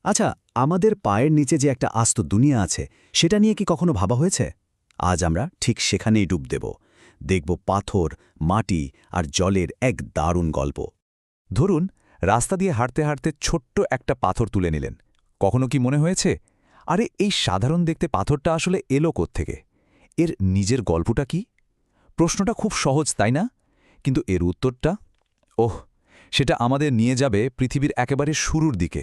আচ্ছা, আমাদের পায়ের নিচে যে একটা আস্ত দুনিয়া আছে সেটা নিয়ে কি কখনো ভাবা হয়েছে? আজ আমরা ঠিক সেখানেই ডুব দেব। দেখব পাথর, মাটি আর জলের এক দারুণ গল্প। ধরুন, রাস্তা দিয়ে হাঁটতে হাঁটতে ছোট্ট একটা পাথর তুলে নিলেন। কখনো কি মনে হয়েছে, আরে এই সাধারণ দেখতে পাথরটা আসলে এলো কোত্থেকে? এর নিজের গল্পটা কি? প্রশ্নটা খুব সহজ, তাই না? কিন্তু এর উত্তরটা, ওহ, সেটা আমাদের নিয়ে যাবে পৃথিবীর একেবারে শুরুর দিকে।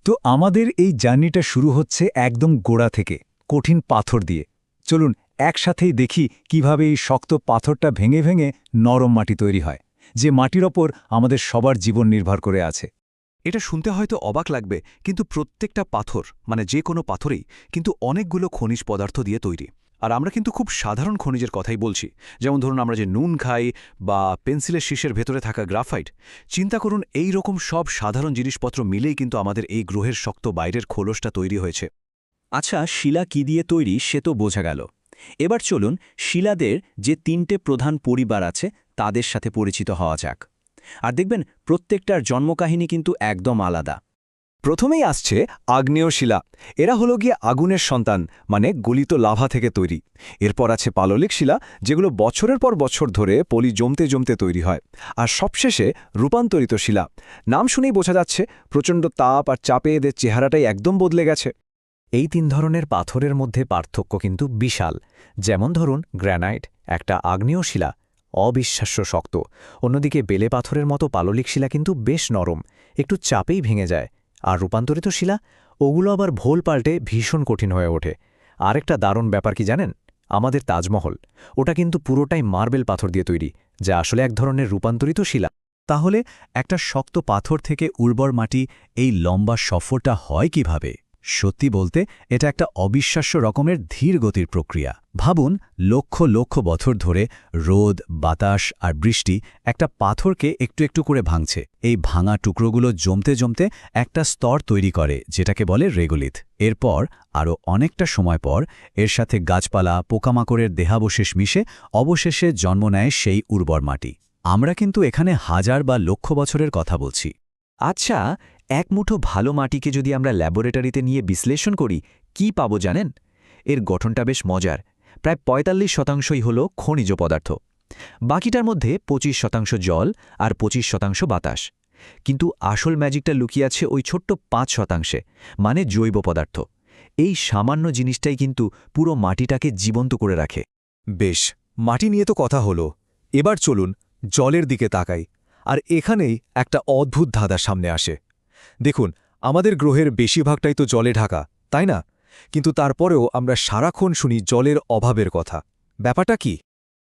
তো আমাদের এই জার্নিটা শুরু হচ্ছে একদম গোড়া থেকে, কঠিন পাথর দিয়ে। চলুন একসাথেই দেখি কিভাবে এই শক্ত পাথরটা ভেঙে ভেঙে নরম মাটি তৈরি হয়, যে মাটির ওপর আমাদের সবার জীবন নির্ভর করে আছে। এটা শুনতে হয়তো অবাক লাগবে, কিন্তু প্রত্যেকটা পাথর, মানে যে কোনো পাথরেই কিন্তু অনেকগুলো খনিজ পদার্থ দিয়ে তৈরি। আর আমরা কিন্তু খুব সাধারণ খনিজের কথাই বলছি, যেমন ধরুন আমরা যে নুন খাই বা পেন্সিলের শীষের ভেতরে থাকা গ্রাফাইট। চিন্তা করুন, এই রকম সব সাধারণ জিনিসপত্র মিলেই কিন্তু আমাদের এই গ্রহের শক্ত বাইরের খোলসটা তৈরি হয়েছে। আচ্ছা, শিলা কি দিয়ে তৈরি সে তো বোঝা গেল। এবার চলুন শিলাদের যে তিনটে প্রধান পরিবার আছে তাদের সাথে পরিচিত হওয়া যাক। আর দেখবেন প্রত্যেকটার জন্মকাহিনী কিন্তু একদম আলাদা। প্রথমেই আসছে আগ্নেয় শিলা। এরা হলো গিয়ে আগুনের সন্তান, মানে গলিত লাভা থেকে তৈরি। এরপর আছে পাললিক শিলা, যেগুলো বছরের পর বছর ধরে পলি জমতে জমতে তৈরি হয়। আর সবশেষে রূপান্তরিত শিলা। নাম শুনেই বোঝা যাচ্ছে প্রচণ্ড তাপ আর চাপে এদের চেহারাটাই একদম বদলে গেছে। এই তিন ধরনের পাথরের মধ্যে পার্থক্য কিন্তু বিশাল। যেমন ধরুন গ্র্যানাইট, একটা আগ্নেয় শিলা, অবিশ্বাস্য শক্ত। অন্যদিকে বেলে পাথরের মতো পাললিক শিলা কিন্তু বেশ নরম, একটু চাপেই ভেঙে যায়। আর রূপান্তরিত শিলা, ওগুলো আবার ভোল পাল্টে ভীষণ কঠিন হয়ে ওঠে। আরেকটা দারুণ ব্যাপার কি জানেন? আমাদের তাজমহল, ওটা কিন্তু পুরোটাই মার্বেল পাথর দিয়ে তৈরি, যা আসলে এক ধরনের রূপান্তরিত শিলা। তাহলে একটা শক্ত পাথর থেকে উর্বর মাটি এই লম্বা সফরটা হয় কিভাবে? সত্যি বলতে এটা একটা অবিশ্বাস্য রকমের ধীর গতির প্রক্রিয়া। ভাবুন, লক্ষ লক্ষ বছর ধরে রোদ, বাতাস আর বৃষ্টি একটা পাথরকে একটু একটু করে ভাঙছে। এই ভাঙা টুকরোগুলো জমতে জমতে একটা স্তর তৈরি করে, যেটাকে বলে রেগুলিথ। এরপর আরও অনেকটা সময় পর এর সাথে গাছপালা, পোকামাকড়ের দেহাবশেষ মিশে অবশেষে জন্ম নেয় সেই উর্বর মাটি। আমরা কিন্তু এখানে হাজার বা লক্ষ বছরের কথা বলছি। আচ্ছা, এক মুঠো ভালো মাটিকে যদি আমরা ল্যাবরেটরিতে নিয়ে বিশ্লেষণ করি, কি পাবো জানেন? এর গঠনটা বেশ মজার। প্রায় ৪৫% হল খনিজ পদার্থ। বাকিটার মধ্যে ২৫% জল আর ২৫% বাতাস। কিন্তু আসল ম্যাজিকটা লুকিয়ে আছে ওই ছোট্ট ৫%, মানে জৈব পদার্থ। এই সামান্য জিনিসটাই কিন্তু পুরো মাটিটাকে জীবন্ত করে রাখে। বেশ, মাটি নিয়ে তো কথা হলো। এবার চলুন জলের দিকে তাকাই। আর এখানেই একটা অদ্ভুত ধাঁধা সামনে আসে। দেখুন, আমাদের গ্রহের বেশিরভাগটাই তো জলে ঢাকা, তাই না? কিন্তু তারপরেও আমরা সারাক্ষণ শুনি জলের অভাবের কথা। ব্যাপারটা কি?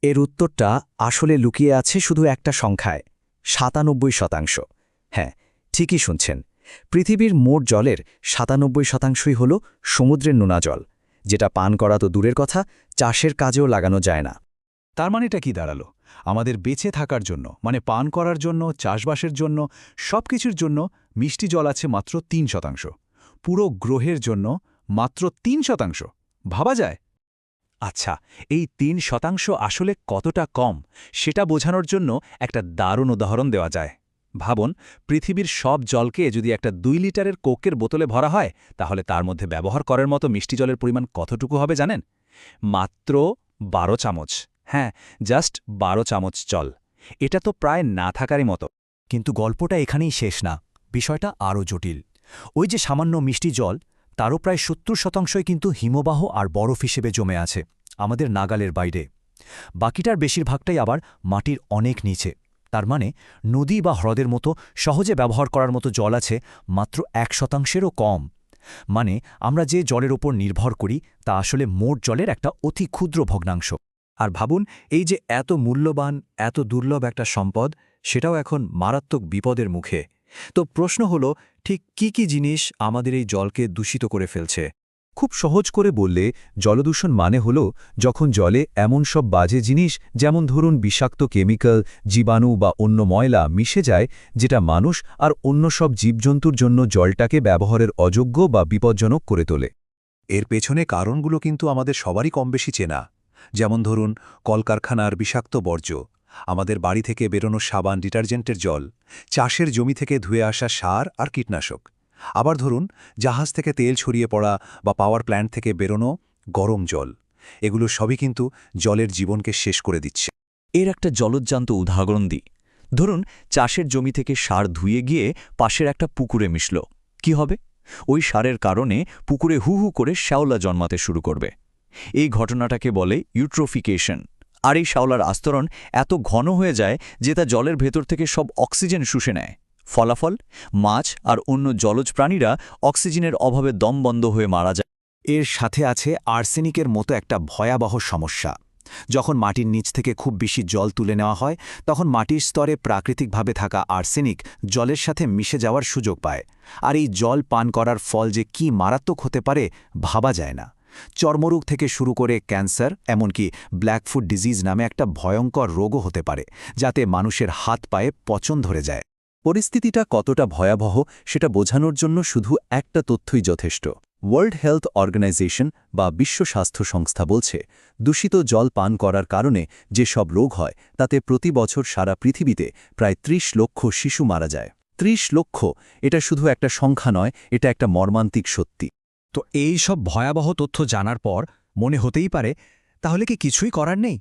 এর উত্তরটা আসলে লুকিয়ে আছে শুধু একটা সংখ্যায়, ৯৭%। হ্যাঁ, ঠিকই শুনছেন। পৃথিবীর মোট জলের ৯৭%ই হল সমুদ্রের নোনা জল, যেটা পান করা তো দূরের কথা, চাষের কাজেও লাগানো যায় না। তার মানেটা কি দাঁড়ালো? আমাদের বেঁচে থাকার জন্য, মানে পান করার জন্য, চাষবাসের জন্য, সবকিছুর জন্য মিষ্টি জল আছে মাত্র ৩%। পুরো গ্রহের জন্য মাত্র ৩%। ভাবা যায়? আচ্ছা, এই ৩% আসলে কতটা কম সেটা বোঝানোর জন্য একটা দারুণ উদাহরণ দেওয়া যায়। ভাবুন, পৃথিবীর সব জলকে যদি একটা ২ লিটারের কোকের বোতলে ভরা হয়, তাহলে তার মধ্যে ব্যবহার করার মতো মিষ্টি জলের পরিমাণ কতটুকু হবে জানেন? মাত্র ১২ চামচ। হ্যাঁ, জাস্ট ১২ চামচ জল। এটা তো প্রায় না থাকারই মতো। কিন্তু গল্পটা এখানেই শেষ না, বিষয়টা আরও জটিল। ওই যে সামান্য মিষ্টি জল, তারও প্রায় ৭০%ই কিন্তু হিমবাহ আর বরফ হিসেবে জমে আছে আমাদের নাগালের বাইরে। বাকিটার বেশিরভাগটাই আবার মাটির অনেক নিচে। তার মানে নদী বা হ্রদের মতো সহজে ব্যবহার করার মতো জল আছে মাত্র ১%-এরও কম। মানে আমরা যে জলের ওপর নির্ভর করি তা আসলে মোট জলের একটা অতি ক্ষুদ্র ভগ্নাংশ। আর ভাবুন, এই যে এত মূল্যবান, এত দুর্লভ একটা সম্পদ, সেটাও এখন মারাত্মক বিপদের মুখে। তো প্রশ্ন হলো, ঠিক কি কি জিনিস আমাদের এই জলকে দূষিত করে ফেলছে? খুব সহজ করে বললে, জলদূষণ মানে হলো যখন জলে এমন সব বাজে জিনিস, যেমন ধরুন বিষাক্ত কেমিক্যাল, জীবাণু বা অন্য ময়লা মিশে যায়, যেটা মানুষ আর অন্য সব জীবজন্তুর জন্য জলটাকে ব্যবহারের অযোগ্য বা বিপজ্জনক করে তোলে। এর পেছনে কারণগুলো কিন্তু আমাদের সবারই কমবেশি চেনা। যেমন ধরুন কলকারখানার বিষাক্ত বর্জ্য, আমাদের বাড়ি থেকে বেরোনো সাবান, ডিটারজেন্টের জল, চাষের জমি থেকে ধুয়ে আসা সার আর কীটনাশক, আবার ধরুন জাহাজ থেকে তেল ছড়িয়ে পড়া বা পাওয়ার প্ল্যান্ট থেকে বেরোনো গরম জল, এগুলো সবই কিন্তু জলের জীবনকে শেষ করে দিচ্ছে। এর একটা জলজ্জান্ত উদাহরণ দিই। ধরুন চাষের জমি থেকে সার ধুয়ে গিয়ে পাশের একটা পুকুরে মিশল। কি হবে? ওই সারের কারণে পুকুরে হু হু করে শ্যাওলা জন্মাতে শুরু করবে। এই ঘটনাটাকে বলে ইউট্রোফিকেশন। আর এই শ্যাওলার আস্তরণ এত ঘন হয়ে যায় যে তা জলের ভেতর থেকে সব অক্সিজেন শুষে নেয়। ফলাফল, মাছ আর অন্য জলজ প্রাণীরা অক্সিজেনের অভাবে দম বন্ধ হয়ে মারা যায়। এর সাথে আছে আর্সেনিকের মতো একটা ভয়াবহ সমস্যা। যখন মাটির নিচ থেকে খুব বেশি জল তুলে নেওয়া হয়, তখন মাটির স্তরে প্রাকৃতিকভাবে থাকা আর্সেনিক জলের সাথে মিশে যাওয়ার সুযোগ পায়। আর এই জল পান করার ফল যে কি মারাত্মক হতে পারে ভাবা যায় না। চর্মরোগ থেকে শুরু করে ক্যান্সার, এমনকি ব্ল্যাকফুট ডিজিজ নামে একটা ভয়ঙ্কর রোগও হতে পারে, যাতে মানুষের হাত পায়ে পচন ধরে যায়। পরিস্থিতিটা কতটা ভয়াবহ সেটা বোঝানোর জন্য শুধু একটা তথ্যই যথেষ্ট। ওয়ার্ল্ড হেলথ অর্গানাইজেশন বা বিশ্ব স্বাস্থ্য সংস্থা বলছে, দূষিত জল পান করার কারণে যে সব রোগ হয় তাতে প্রতি বছর সারা পৃথিবীতে প্রায় ৩০ লক্ষ শিশু মারা যায়। ৩০ লক্ষ, এটা শুধু একটা সংখ্যা নয়, এটা একটা মর্মান্তিক সত্যি। তো এই সব ভয়াবহ তথ্য জানার পর মনে হতেই পারে, তাহলে কি কিছুই করার নেই?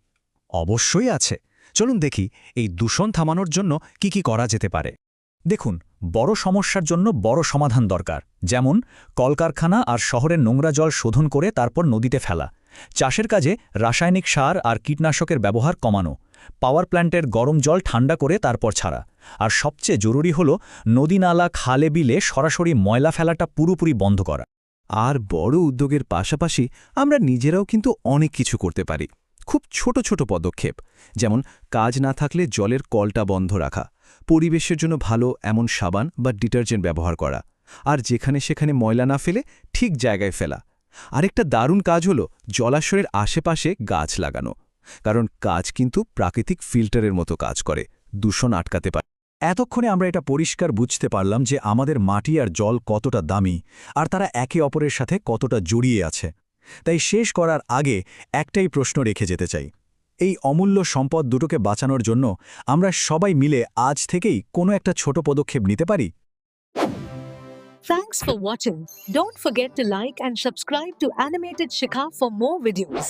অবশ্যই আছে। চলুন দেখি এই দূষণ থামানোর জন্য কি করা যেতে পারে। দেখুন, বড় সমস্যার জন্য বড় সমাধান দরকার। যেমন কলকারখানা আর শহরের নোংরা জল শোধন করে তারপর নদীতে ফেলা, চাষের কাজে রাসায়নিক সার আর কীটনাশকের ব্যবহার কমানো, পাওয়ার প্ল্যান্টের গরম জল ঠান্ডা করে তারপর ছাড়া, আর সবচেয়ে জরুরি হল নদী নালা খালে বিলে সরাসরি ময়লা ফেলাটা পুরোপুরি বন্ধ করা। আর বড় উদ্যোগের পাশাপাশি আমরা নিজেরাও কিন্তু অনেক কিছু করতে পারি। খুব ছোট ছোট পদক্ষেপ, যেমন কাজ না থাকলে জলের কলটা বন্ধ রাখা, পরিবেশের জন্য ভালো এমন সাবান বা ডিটারজেন্ট ব্যবহার করা, আর যেখানে সেখানে ময়লা না ফেলে ঠিক জায়গায় ফেলা। আরেকটা দারুণ কাজ হলো জলাশয়ের আশেপাশে গাছ লাগানো, কারণ গাছ কিন্তু প্রাকৃতিক ফিল্টারের মতো কাজ করে, দূষণ আটকাতে পারে। এতক্ষণে আমরা এটা পরিষ্কার বুঝতে পারলাম যে আমাদের মাটি আর জল কতটা দামি, আর তারা একে অপরের সাথে কতটা জড়িয়ে আছে। তাই শেষ করার আগে একটাই প্রশ্ন রেখে যেতে চাই, এই অমূল্য সম্পদ দুটোকে বাঁচানোর জন্য আমরা সবাই মিলে আজ থেকেই কোনো একটা ছোট পদক্ষেপ নিতে পারি। Thanks for watching. Don't forget to like and subscribe to Animated Shikha for more videos.